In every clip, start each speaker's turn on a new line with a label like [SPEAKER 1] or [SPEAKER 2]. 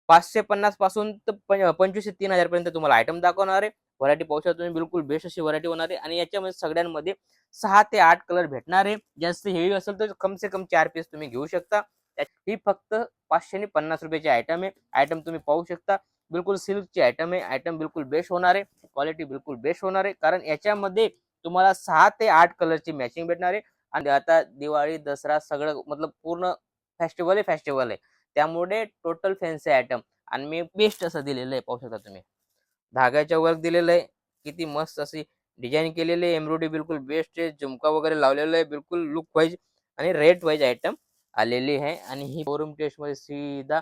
[SPEAKER 1] 550 पासून तर 25 ते 3000 पर्यंत तुम्हाला आयटम दाखवणार आहे. व्हरायटी पाहू शकता तुम्ही, बिलकुल बेस्ट अशी व्हरायटी होणार आहे आणि याच्यामध्ये सगळ्यांमध्ये 6 ते 8 कलर भेटणार आहे. जास्त हेवी असेल तर कम से कम 4 पीस तुम्ही घेऊ शकता. ही फक्त 550 रुपयाची आयटम आहे. आयटम तुम्ही पाहू शकता. बिलकुल सिल्कची आयटम आहे. आयटम बिलकुल बेस्ट होणार आहे. क्वालिटी बिलकुल बेस्ट होणार आहे. कारण याच्यामध्ये तुम्हाला 6 ते 8 कलरची मॅचिंग भेटणार आहे आणि आता दिवाळी, दसरा सगळं मतलब पूर्ण फेस्टिव्हल आहे. त्यामुळे टोटल फॅन्सी आयटम आणि मी बेस्ट असं दिलेलं आहे. पाहू शकता तुम्ही. धाग्याच्या वर्क दिलेलं आहे. किती मस्त अशी डिझाइन केलेली आहे. एम्ब्रॉयडरी बिलकुल बेस्ट आहे. झुमका वगैरे लावलेला आहे. बिलकुल लुक वाईज आणि रेट वाईज आयटम आलेली आहे आणि ही शोरूम टेस्टमध्ये सीधा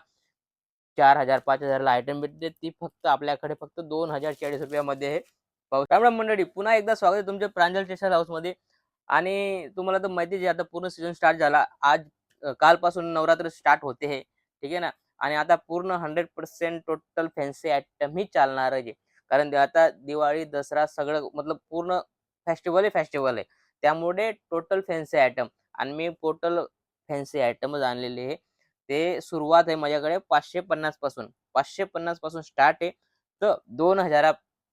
[SPEAKER 1] 4000 5000 ला आयटम भेटते. ती फक्त आपल्याकडे फक्त 2040 रुपयामध्ये आहे. त्यामुळे मंडळी पुन्हा एकदा स्वागत आहे तुमच्या प्रांजल टेक्सटाईल हाऊसमध्ये. आणि तुम्हाला तर माहितीच आहे आता पूर्ण सीझन स्टार्ट झाला. कालपासून नवरात्र स्टार्ट होते हे. ठीक आहे ना. आणि आता पूर्ण 100% टोटल फॅन्सी आयटम ही चालणार आहे. कारण आता दिवाळी, दसरा सगळं मतलब पूर्ण फेस्टिव्हल आहे. त्यामुळे टोटल फॅन्सी आयटम आणि मी टोटल फॅन्सी आयटमच आणलेले आहे. ते सुरुवात आहे माझ्याकडे 550 पासून. 550 पासून स्टार्ट आहे. तर 2000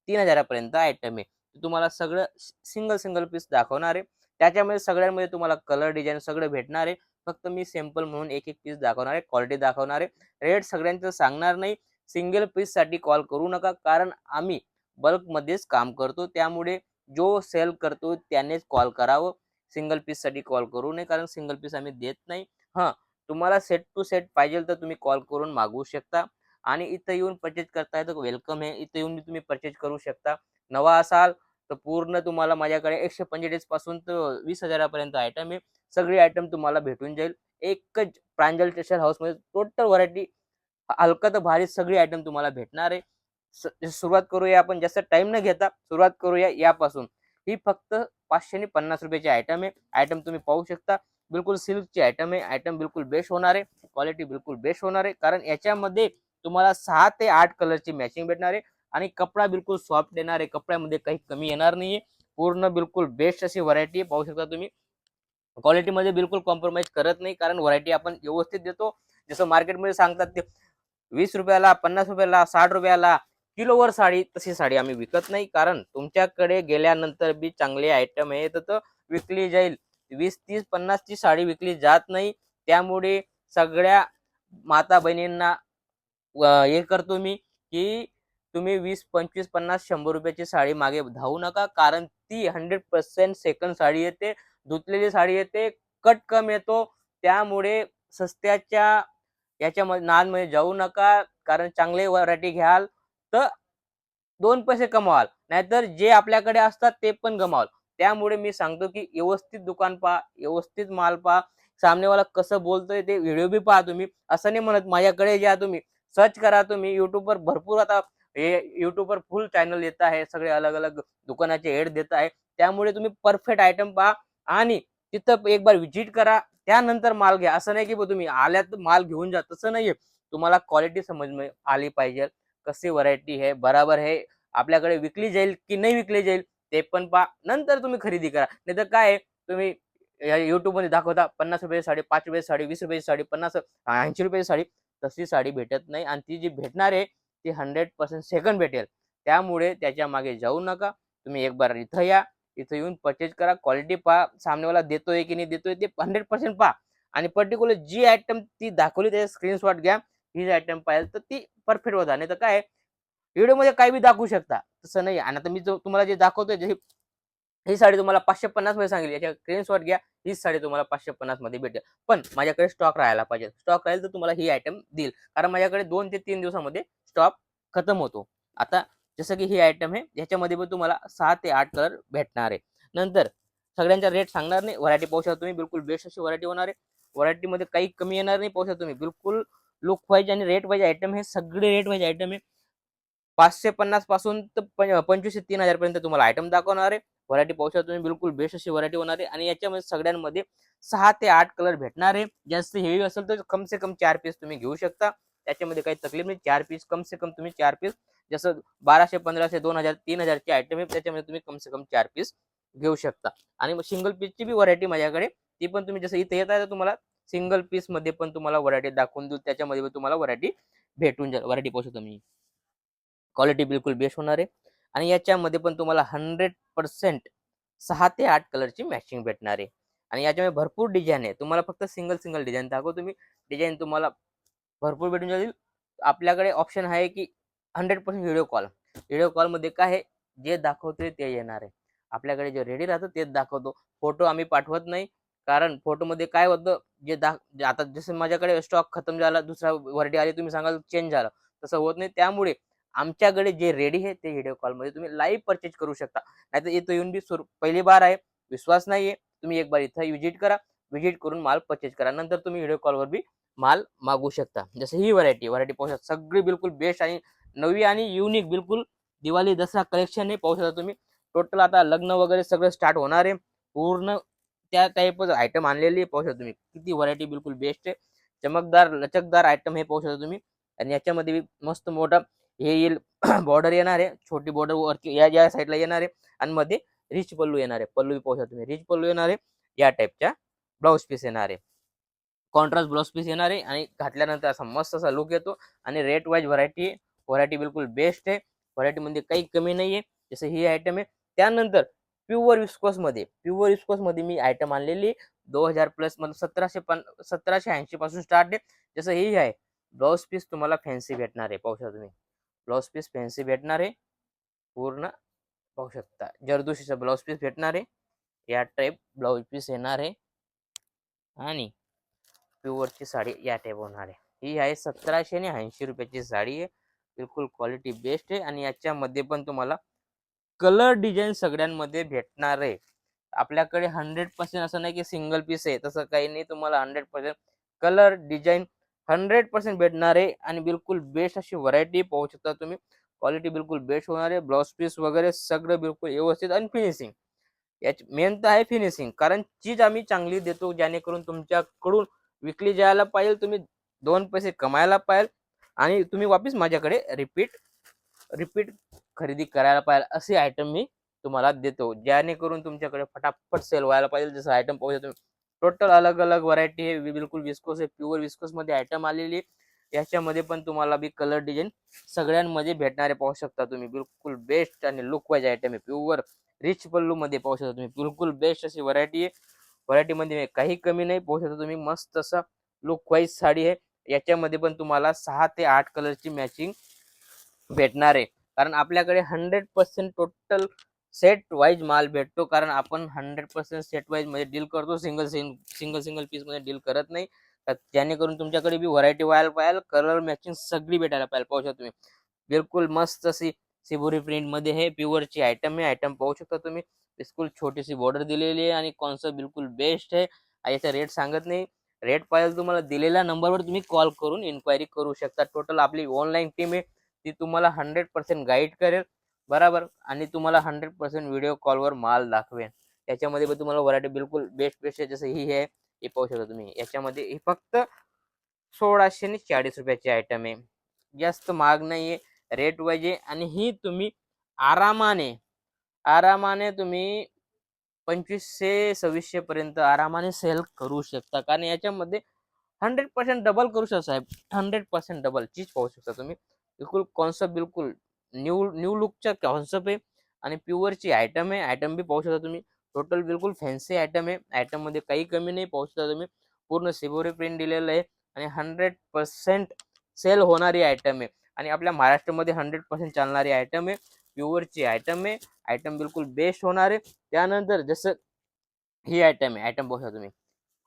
[SPEAKER 1] 3000 पर्यंत आयटम आहे. तुम्हाला सगळं सिंगल पीस दाखवणार आहे. त्याच्यामध्ये सगळ्यांमध्ये तुम्हाला कलर डिझाइन सगळं भेटणार आहे. फक्त मी सॅम्पल म्हणून एक पीस दाखवणार आहे. क्वालिटी दाखवणार आहे. रेट सगळ्यांचं सांगणार नाही. सिंगल पीससाठी कॉल करू नका. कारण आम्ही बल्कमध्येच काम करतो. त्यामुळे जो सेल करतो त्यानेच कॉल करावं. सिंगल पीससाठी कॉल करू नये. कारण सिंगल पीस आम्ही देत नाही. हां, तुम्हाला सेट टू सेट पाहिजे तर तुम्ही कॉल करून मागवू शकता आणि इथं येऊन परचेज करताय तर वेलकम आहे. इथं येऊन तुम्ही परचेज करू शकता. नवा असाल तर पूर्ण तुम्हाला माझ्याकडे 145 पासून तर 20,000 पर्यंत आयटम आहे. सगळी आयटम तुम्हाला भेटून जाईल. एकच प्रांजल टेक्सटाईल हाऊसमध्ये टोटल व्हरायटी हलका तर भारी सगळी आयटम तुम्हाला भेटणार आहे. सुरुवात करूया आपण जास्त टाइम न घेता सुरुवात करूया यापासून. ही फक्त 550 रुपयाची आयटम आहे. आयटम तुम्ही पाहू शकता. बिलकुल सिल्कची आयटम आहे. आयटम बिलकुल बेस्ट होणार आहे. क्वालिटी बिलकुल बेस्ट होणार आहे. कारण याच्यामध्ये तुम्हाला 6 ते 8 कलरची मॅचिंग भेटणार आहे आणि कपडा बिलकुल सॉफ्ट येणार आहे. कपड्यामध्ये काही कमी येणार नाहीये. पूर्ण बिलकुल बेस्ट अशी व्हरायटी पाहू शकता तुम्ही. क्वालिटीमध्ये बिलकुल कॉम्प्रोमाइज करत नाही. कारण व्हरायटी आपण व्यवस्थित देतो. जसं मार्केटमध्ये सांगतात ते ₹20 ₹50 ₹60 किलोवर साडी, तशी साडी आम्ही विकत नाही. कारण तुमच्याकडे गेल्यानंतर बी चांगले आयटम आहे तर विकली जाईल. 20, 30, 50 ची साडी विकली जात नाही. त्यामुळे सगळ्या माता बहिणींना हे करतो मी, की तुम्ही 20, 25, 50, ₹100 साडी मागे धावू नका. कारण ती 100% सेकंड साडी येते. धुतलेली साडी येते. कट कम येतो. त्यामुळे सस्त्याच्या याच्यामध्ये नादमध्ये जाऊ नका. कारण चांगली व्हरायटी घ्याल तर 2 पैसे कमवाल. नाहीतर जे आपल्याकडे असतात ते पण गमावाल. त्यामुळे मी सांगतो, की व्यवस्थित दुकान पहा, व्यवस्थित माल पहा. सामनेवाला कसं बोलतोय ते व्हिडिओ बी पहा तुम्ही. असं नाही म्हणत माझ्याकडे या तुम्ही. सर्च करा तुम्ही YouTubeवर भरपूर आता हे YouTubeवर फुल चॅनल येत आहे. सगळे अलग-अलग दुकानाचे ॲड देत आहे. त्यामुळे तुम्ही परफेक्ट आयटम पहा आणि तिथं एक बार व्हिजिट करा. त्यानंतर माल घ्या. असं नाही, की तुम्ही आल्यात माल घेऊन जा. तसं नाहीये. तुम्हाला क्वालिटी समज में आली पाहिजे. कशी व्हरायटी आहे, बराबर आहे, आपल्याकडे विकली जाईल की नाही विकली जाईल ते पण पहा. नंतर तुम्ही खरेदी करा. नाहीतर काय आहे, तुम्ही YouTubeमध्ये दाखवता ₹50 साडी, ₹5 साडी, ₹20 साडी, 50 ₹80 साडी. तशी साडी भेटत नाही आणि ती जी भेटणार आहे ती 100% सेकंड भेटेल. त्यामुळे त्याच्या मागे जाऊ नका. तुम्ही एक बार इथं या. इथं येऊन परचेज करा. क्वालिटी पहा. सामनेवाला देतोय की नाही देतोय ते 100% पहा. आणि पर्टिक्युलर जी आयटम ती दाखवली त्याचा स्क्रीनशॉट घ्या. हीच आयटम पाहिजे तर ती परफेक्ट होता. नाहीतर काय व्हिडिओमध्ये काही बी दाखवू शकता. तसं नाही आणि आता मी जो तुम्हाला जे दाखवतोय जशी ही साडी तुम्हाला 550 मध्ये सांगितली. याच्या स्क्रीनशॉट घ्या. हीच साडी तुम्हाला 550 मध्ये भेटेल. पण माझ्याकडे स्टॉक राहायला पाहिजे. स्टॉक राहील तर तुम्हाला ही आयटम देईल. कारण माझ्याकडे 2 ते 3 दिवसामध्ये स्टॉक खतम होतो. आता जसं की ही आयटम आहे. याच्यामध्ये पण तुम्हाला 6 ते 8 कलर भेटणार आहे. नंतर सगळ्यांचा रेट सांगणार नाही. व्हरायटी पाहू शकता तुम्ही. बिलकुल बेस्ट अशी व्हरायटी होणार आहे. व्हरायटीमध्ये काही कमी येणार नाही. पाहू शकता तुम्ही. बिलकुल लुक वाईज आणि रेट वाईज आयटम हे सगळे रेट वाईज आयटम आहे. 550 पासून तर 25 ते 3000 पर्यंत तुम्हाला आयटम दाखवणार आहे. व्हरायटी पाहू शकता तुम्ही. बिलकुल बेस्ट अशी व्हरायटी होणार आहे आणि याच्यामध्ये सगळ्यांमध्ये 6 ते 8 कलर भेटणार आहे. जास्त हेवी असेल तर कम से कम 4 पीस तुम्ही घेऊ शकता. त्याच्यामध्ये काही तकलीफ नाही. 4 पीस कम से कम तुम्ही 4 पीस जसं 1200, 1500, 2000, 3000 ची आयटम आहे. त्याच्यामध्ये तुम्ही कम से कम 4 पीस घेऊ शकता. आणि मग सिंगल पीसची बी व्हरायटी माझ्याकडे. ती पण तुम्ही जसं इथे येत आहे तुम्हाला सिंगल पीस मध्ये पण तुम्हाला व्हरायटी दाखवून देऊ. त्याच्यामध्ये पण तुम्हाला व्हरायटी भेटून जाईल. व्हरायटी पाहू शकता तुम्ही. क्वालिटी बिलकुल बेस्ट होणार आहे आणि याच्यामध्ये पण तुम्हाला 100% 6 ते 8 कलरची मॅचिंग भेटणार आहे आणि याच्यामध्ये भरपूर डिझाइन आहे. तुम्हाला फक्त सिंगल डिझाइन दाखवतो मी. डिझाइन तुम्हाला भरपूर भेटून जाईल. आपल्याकडे ऑप्शन आहे की 100% व्हिडिओ कॉल. व्हिडिओ कॉलमध्ये काय आहे, जे दाखवतोय ते येणार आहे. आपल्याकडे जे रेडी राहतं तेच दाखवतो. फोटो आम्ही पाठवत नाही. कारण फोटोमध्ये काय होतं, जे आता जसं माझ्याकडे स्टॉक खतम झाला, दुसरा व्हरायटी आली, तुम्ही सांगाल चेंज झालं. तसं होत नाही. त्यामुळे आमच्याकडे जे रेडी आहे ते व्हिडिओ कॉलमध्ये तुम्ही लाईव्ह परचेज करू शकता. नाहीतर इथं येऊन बी पहिली बार आहे, विश्वास नाहीये. तुम्ही एक बार इथं व्हिजिट करा. व्हिजिट करून माल परचेज करा. नंतर तुम्ही व्हिडिओ कॉलवर बी माल मागवू शकता. जसं ही व्हरायटी पाहू शकता. सगळी बिलकुल बेस्ट आणि नवी आणि युनिक बिलकुल दिवाळी दसरा कलेक्शन आहे. पाहू शकता तुम्ही. टोटल आता लग्न वगैरे सगळं स्टार्ट होणार आहे. पूर्ण त्या टाईपच आयटम आणलेली पाहू शकता तुम्ही. किती व्हरायटी बिलकुल बेस्ट आहे. चमकदार, लचकदार आयटम हे पाहू शकता तुम्ही आणि याच्यामध्ये मस्त मोठा हे येईल बॉर्डर येणार आहे. छोटी बॉर्डर वरती या साईडला येणार आहे आणि मध्ये रिच पल्लू येणार आहे. पल्लू पाहू शकता तुम्ही. रिच पल्लू येणार आहे. या टाईपच्या ब्लाउज पीस येणार आहे. कॉन्ट्रास्ट ब्लाउज पीस येणार आहे आणि घातल्यानंतर असा मस्त असा लुक येतो आणि रेट वाईज व्हरायटी बिलकुल बेस्ट आहे. व्हरायटीमध्ये काही कमी नाहीये. जसं ही आयटम आहे. त्यानंतर प्युअर विस्कोसमध्ये मी आयटम आणलेली 2000 प्लस म्हणजे 1780 पासून स्टार्ट आहे. जसं ही आहे ब्लाउज पीस तुम्हाला फॅन्सी भेटणार आहे. पाहू शकता तुम्ही. ब्लाउज पीस फॅन्सी भेटणार आहे. पूर्ण पाहू शकता. जरदोशीचा ब्लाउज पीस भेटणार आहे. या टाईप ब्लाउज पीस येणार आहे आणि प्युअरची साडी या टाईप होणार आहे. ही आहे 1780 रुपयाची साडी आहे. बिलकुल क्वालिटी बेस्ट आहे आणि याच्यामध्ये पण तुम्हाला कलर डिझाईन सगळ्यांमध्ये भेटणार आहे. आपल्याकडे 100% असं नाही की सिंगल पीस आहे. तसं काही नाही. तुम्हाला 100% कलर डिझाईन 100% भेटणार आहे आणि बिलकुल बेस्ट अशी व्हरायटी पाहू शकता तुम्ही. क्वालिटी बिलकुल बेस्ट होणार आहे. ब्लाउज पीस वगैरे सगळं बिलकुल व्यवस्थित आणि फिनिशिंग. याची मेन तर आहे फिनिशिंग. कारण चीज आम्ही चांगली देतो जेणेकरून तुमच्याकडून विकली जायला पाहिजे. तुम्ही 2 पैसे कमायला पाहिजे आणि तुम्ही वापस माझ्याकडे रिपीट रिपीट खरेदी करायला पाहिजे असे आयटम मी तुम्हाला देतो. जेणेकरून तुमच्याकडे फटाफट सेल व्हायला पाहिजे. जसं आयटम पाहू शकता तुम्ही. टोटल अलग-अलग व्हरायटी आहे. बिलकुल विस्कोस आहे. प्युअर विस्कोसमध्ये आयटम आलेली आहे. याच्यामध्ये पण तुम्हाला बी कलर डिझाईन सगळ्यांमध्ये भेटणारे पाहू शकता तुम्ही. बिलकुल बेस्ट आणि लुक वाईज आयटम आहे. प्युअर रिच पल्लूमध्ये पाहू शकता तुम्ही. बिलकुल बेस्ट अशी व्हरायटी आहे. व्हरायटीमध्ये काही कमी नाही. पाहू शकता तुम्ही. मस्त असा लुक वाईज साडी आहे. याच्यामध्ये पण तुम्हाला 6 ते 8 कलरची मॅचिंग भेटणार आहे. कारण आपल्याकडे 100% टोटल सेट वाईज माल भेटतो. कारण आपण 100% सेट वाईज मध्ये डील करतो. सिंगल पीस मध्ये डील करत नाही. जेणेकरून तुमच्याकडे बी व्हरायटी व्हायला पाहिजे. कलर मॅचिंग सगळी भेटायला पाहिजे. पाहू शकता तुम्ही. बिलकुल मस्त अशी सिबोरी प्रिंट मध्ये हे प्युअरची आयटम आहे. आयटम पाहू शकता तुम्ही. बिलकुल छोटीशी बॉर्डर दिलेली आहे आणि कॉन्सेप्ट बिलकुल बेस्ट आहे. याचा रेट सांगत नाही. रेट पाहिजे तुम्हाला दिलेल्या नंबरवर तुम्ही कॉल करून इन्क्वायरी करू शकता. टोटल आपली ऑनलाईन टीम आहे. ती तुम्हाला 100% गाईड करेल. बरोबर आणि तुम्हाला 100% व्हिडिओ कॉलवर माल दाखवेल. त्याच्यामध्ये पण तुम्हाला व्हरायटी बिलकुल बेस्ट आहे. जसं ही आहे. हे पाहू शकता तुम्ही. याच्यामध्ये हे फक्त 1640 रुपयाची आयटम आहे. जास्त महाग नाहीये. रेट वाईज आहे आणि ही तुम्ही आरामाने आरामाने तुम्ही 2500-2600 पर्यंत आरामाने सेल करू शकता. कारण याच्यामध्ये 100% डबल करू शकता साहेब. 100% डबल चीज पाहू शकता तुम्ही. बिलकुल कॉन्सेप्ट बिलकुल न्यू न्यू लुकचा कॉन्सेप्ट आहे आणि प्युअरची आयटम आहे. आयटम बी पाहू शकता तुम्ही. टोटल बिलकुल फॅन्सी आयटम आहे. आयटममध्ये काही कमी नाही. पाहू शकता तुम्ही. पूर्ण सिबोरी प्रिंट दिलेलं आहे आणि 100% सेल होणारी आयटम आहे आणि आपल्या महाराष्ट्रामध्ये 100% चालणारी आयटम आहे. प्युअरची आयटम आहे. आयटम बिलकुल बेस्ट होणार आहे. त्यानंतर जसं ही आयटम आहे. आयटम पाहू शकता तुम्ही.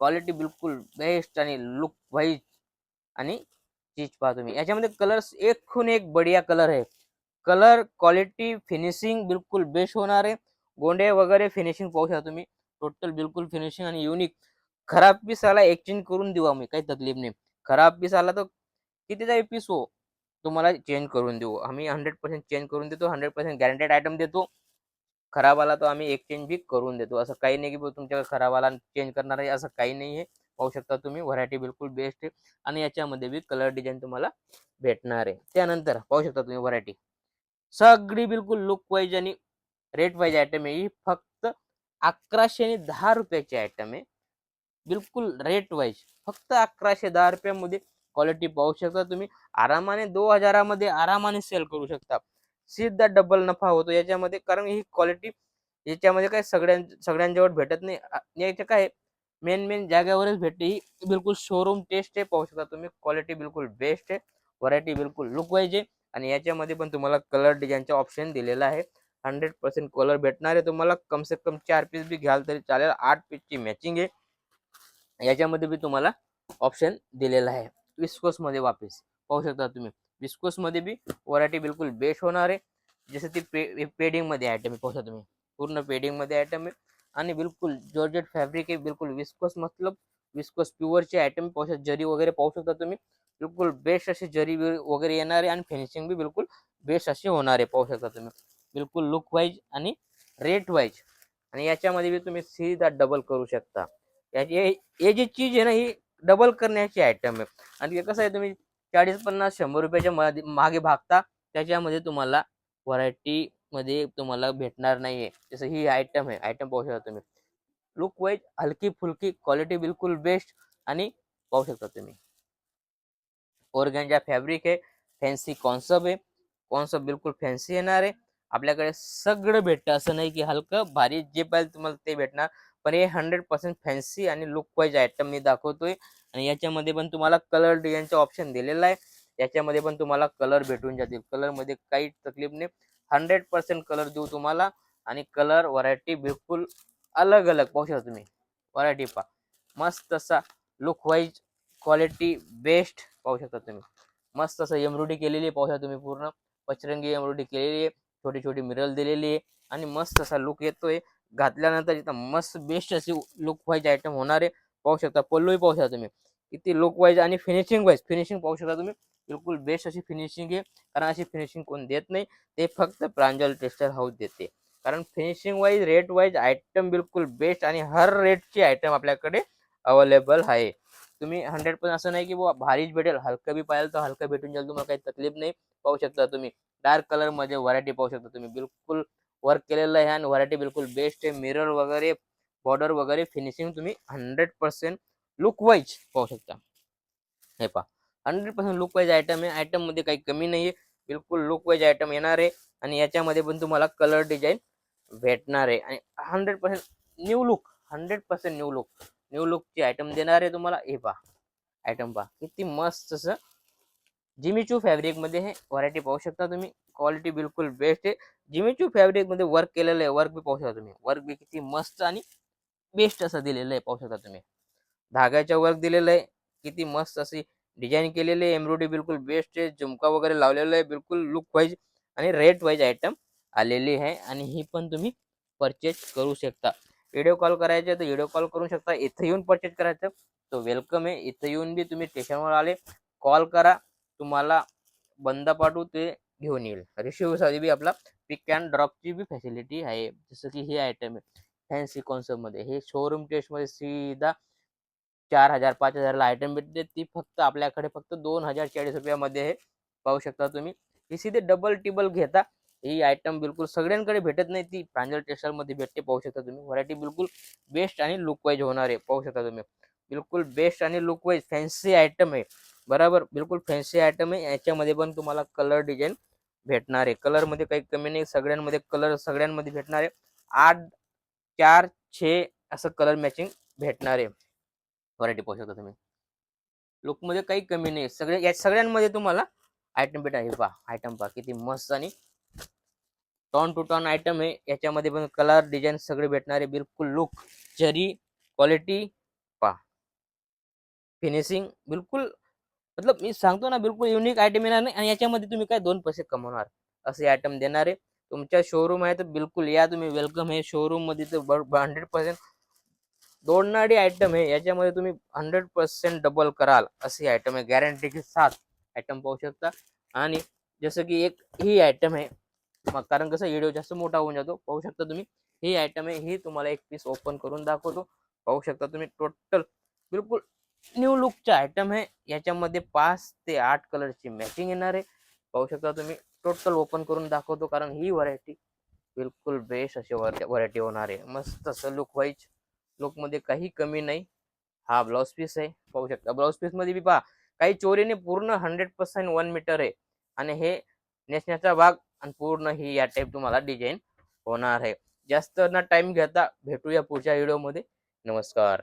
[SPEAKER 1] क्वालिटी बिलकुल बेस्ट आणि लुक वाईज आणि चीज पहा तुम्ही. याच्यामध्ये कलर्स एकूण एक बढिया कलर आहे. कलर क्वालिटी फिनिशिंग बिलकुल बेस्ट होणार आहे. गोंडे वगैरे फिनिशिंग पाहू शकता तुम्ही. टोटल बिलकुल फिनिशिंग आणि युनिक. खराब पीस आला एक्सचेंज करून देऊ आम्ही. काही तकलीफ नाही. खराब पीस आला तर कितीचाही पीस हो तुम्हाला चेंज करून देऊ. आम्ही 100% चेंज करून देतो. 100% गॅरंटेड आयटम देतो. खराब आला तर आम्ही एक्सचेंज बी करून देतो. असं काही नाही की तुमच्याकडे खराब आला चेंज करणार आहे असं काही नाही आहे. पाहू शकता तुम्ही. व्हरायटी बिलकुल बेस्ट आहे आणि याच्यामध्ये बी कलर डिझाईन तुम्हाला भेटणार आहे. त्यानंतर पाहू शकता तुम्ही व्हरायटी सगळी बिलकुल लुक वाईज आणि रेट वाईज आयटम आहे. ही फक्त 1110 रुपयाची आयटम आहे. बिलकुल रेट वाईज फक्त 1110 रुपयामध्ये क्वालिटी पाहू शकता तुम्ही. आरामाने 2000 मध्ये आरामाने सेल करू शकता. सीधा डबल नफा होतो याच्यामध्ये, कारण ही क्वालिटी याच्यामध्ये काय सगळ्यांजवळ भेटत नाही. याचे काय मेन जागेवरच भेटते. ही बिलकुल शोरूम टेस्ट आहे, पाहू शकता तुम्ही. क्वालिटी बिलकुल बेस्ट आहे, व्हरायटी बिलकुल लुक वाईज आहे. आणि याच्यामध्ये पण तुम्हाला कलर डिझाईनचा ऑप्शन दिलेला आहे. 100% कलर भेटणार आहे तुम्हाला. कम से कम 4 पीस बी घ्याल तरी चालेल. 8 पीसची मॅचिंग आहे. याच्यामध्ये बी तुम्हाला ऑप्शन दिलेला आहे. विस्कोस मध्ये वापस पाहू शकता तुम्ही. विस्कोस मध्ये बी व्हरायटी बिलकुल बेस्ट होणार आहे. जसं ती पेडिंग मध्ये आयटम आहे, पाहू शकता तुम्ही. पूर्ण पेडिंग मध्ये आयटम आहे आणि बिलकुल जॉर्जेट फॅब्रिक आहे. बिलकुल विस्कोस मतलब विस्कोस प्युअरचे आयटम पाहू शकता. जरी वगैरे पाहू शकता तुम्ही. बिलकुल बेस्ट अशी जरी वगैरे येणार आहे आणि फिनिशिंग बी बिलकुल बेस्ट अशी होणार आहे, पाहू शकता तुम्ही. बिलकुल लुक वाईज आणि रेट वाईज. आणि याच्यामध्ये बी तुम्ही सीधा डबल करू शकता. हे जी चीज आहे ना, ही डबल करण्याची आयटम आहे. आणि कसं आहे, तुम्ही 40-50-100 रुपयाच्या मागे भागता, त्याच्यामध्ये तुम्हाला व्हरायटी मध्ये तुम्हाला भेटणार नाहीये. जसं ही आयटम आहे, आयटम पाहू शकता तुम्ही. लुक वाईज हलकी फुलकी, क्वालिटी बिलकुल बेस्ट. आणि पाहू शकता तुम्ही ऑर्गॅन्जा फॅब्रिक आहे. फॅन्सी कॉन्सेप्ट आहे. कॉन्सेप्ट बिलकुल फॅन्सी येणार आहे. आपल्याकडे सगळं भेटतं, असं नाही की हलकं भारी जे पाहिजे तुम्हाला ते भेटणार. पण हे 100% फॅन्सी आणि लुक वाईज आयटम मी दाखवतोय. आणि याच्यामध्ये पण तुम्हाला कलर डिझाईनचा ऑप्शन दिलेला आहे. याच्यामध्ये पण तुम्हाला कलर भेटून जातील. कलर मध्ये काही तकलीफ नाही. 100% कलर देऊ तुम्हाला. आणि कलर व्हरायटी बिलकुल अलग अलग पाहू शकता तुम्ही. व्हरायटी पहा मस्त असा लुक वाईज, क्वालिटी बेस्ट पाहू शकता तुम्ही. मस्त असं एम्ब्रॉयडरी केलेली आहे, पाहू शकता तुम्ही. पूर्ण पचरंगी एम्ब्रॉयडरी केलेली आहे. छोटी छोटी मिरर दिलेली आहे आणि मस्त असा लुक येतोय. घातल्यानंतर इथं मस्त बेस्ट अशी लुक वाईज आयटम होणार आहे, पाहू शकता. पल्लूही पाहू शकता तुम्ही. किती लुक वाईज आणि फिनिशिंग वाईज, फिनिशिंग पाहू शकता तुम्ही. बिलकुल बेस्ट अशी फिनिशिंग आहे. कारण अशी फिनिशिंग कोण देत नाही, ते फक्त प्रांजल टेक्सटाईल हाऊस देते. कारण finishing wise, rate wise item बिलकुल बेस्ट आणि हर रेटची आयटम आपल्याकडे अवेलेबल आहे. तुम्ही 100% असं नाही की बाबा भारीच भेटेल, हलकं बी पाहिजे तर हलकं भेटून जाईल, तुम्हाला काही तकलीफ नाही. पाहू शकता तुम्ही. डार्क कलर मध्ये व्हरायटी पाहू शकता तुम्ही. बिलकुल वर्क केलेलं आहे आणि व्हरायटी बिलकुल बेस्ट आहे. मिरर वगैरे, बॉर्डर वगैरे, फिनिशिंग तुम्ही 100% लुक वाईज पाहू शकता. हे पहा 100% लुक वाईज आयटम आहे. आयटम मध्ये काही कमी नाहीये. बिलकुल लुक वाईज आयटम येणार आहे. आणि याच्यामध्ये पण तुम्हाला कलर डिझाईन भेटणार आहे. आणि 100% new look, 100% new look, new लुकची आयटम देणार आहे तुम्हाला. हे पहा आयटम पहा किती मस्त असं जिमीचू फॅब्रिक मध्ये हे व्हरायटी पाहू शकता तुम्ही. क्वालिटी बिलकुल बेस्ट आहे. जिमीचू फॅब्रिक मध्ये वर्क केलेलं आहे. वर्क बी पाहू शकता तुम्ही. वर्क बी किती मस्त आणि बेस्ट असं दिलेलं आहे, पाहू शकता तुम्ही. धाग्याच्या वर्क दिलेलं आहे. किती मस्त अशी डिझाईन केलेली आहे. एम्ब्रॉयडरी बिलकुल बेस्ट आहे. झुमका वगैरे लावलेला आहे. बिलकुल लुक वाईज आणि रेट वाईज आयटम आलेली आहे. आणि ही पण तुम्ही परचेज करू शकता. व्हिडिओ कॉल करायचे तर व्हिडिओ कॉल करू शकता. इथं येऊन परचेज करायचं तो वेलकम आहे. इथं येऊन बी तुम्ही स्टेशनवर आले, कॉल करा, तुम्हाला बंदा पाठवू, ते घेऊन येईल. रिसिव्हसाठी बी आपला पिक अँड ड्रॉपची बी फॅसिलिटी आहे. जसं की हे आयटम आहे फॅन्सी कॉन्सेप्ट मध्ये. हे शोरूम टेस्ट मध्ये सीधा 4000-5000 ला आयटम भेटते. ती फक्त आपल्याकडे फक्त 2040 रुपयामध्ये हे पाहू शकता तुम्ही. ही सीधे डबल टिबल घेता. ही आयटम बिलकुल सगळ्यांकडे भेटत नाही. ती प्रांजल टेक्सटाईल मध्ये भेटते, पाहू शकता तुम्ही. व्हरायटी बिलकुल बेस्ट आणि लुक वाईज होणार आहे, पाहू शकता तुम्ही. बिलकुल बेस्ट आणि लुक वाईज फॅन्सी आयटम आहे. बरोबर, बिलकुल फॅन्सी आयटम आहे. याच्यामध्ये पण तुम्हाला कलर डिझाईन भेटणार आहे. कलर मध्ये काही कमी नाही. सगळ्यांमध्ये कलर सगळ्यांमध्ये भेटणार आहे. 8, 4, 6 असं कलर मॅचिंग भेटणार आहे. व्हरायटी पाहू शकता तुम्ही. लुक मध्ये काही कमी नाही. या सगळ्यांमध्ये तुम्हाला आयटम भेटा. हे पहा आयटम पहा किती मस्त आणि टॉन टू टॉन आयटम आहे. याच्यामध्ये पण कलर डिझाईन सगळे भेटणार आहे. बिलकुल लुक, जरी, क्वालिटी पहा, फिनिशिंग बिलकुल मतलब मी सांगतो ना, बिलकुल युनिक आयटम येणार नाही. आणि याच्यामध्ये तुम्ही काय 2 पैसे कमवणार असे आयटम देणार आहे. तुमच्या शोरूम आहे तर बिलकुल या तुम्ही, वेलकम आहे. शोरूम मध्ये तर 100% दोडणारी आयटम आहे. याच्यामध्ये तुम्ही 100% डबल कराल अशी आयटम आहे, गॅरंटी के साथ आयटम पाहू शकता. आणि जसं की एक ही आयटम आहे, मग कारण कसं व्हिडिओ जास्त मोठा होऊन जातो, पाहू शकता तुम्ही. ही आयटम आहे, ही तुम्हाला एक पीस ओपन करून दाखवतो, पाहू शकता तुम्ही. टोटल बिलकुल न्यू लुकचे आयटम आहे. याच्यामध्ये 5 ते 8 कलरची मॅचिंग येणार आहे, पाहू शकता तुम्ही. टोटल ओपन करून दाखवतो, कारण ही व्हरायटी बिलकुल बेस्ट अशी व्हरायटी होणार आहे. मस्त असं लुक वाईज, लुक मध्ये काही कमी नाही. हा ब्लाउज पीस आहे, पाहू शकता. ब्लाउज पीस मध्ये बी पहा काही चोरीने पूर्ण 100% 1 मीटर आहे आणि हे नेसण्याचा भाग आणि पूर्ण ही या टाईप तुम्हाला डिझाईन होणार आहे. जास्त ना टाइम घेता भेटूया पुढच्या व्हिडिओमध्ये. नमस्कार.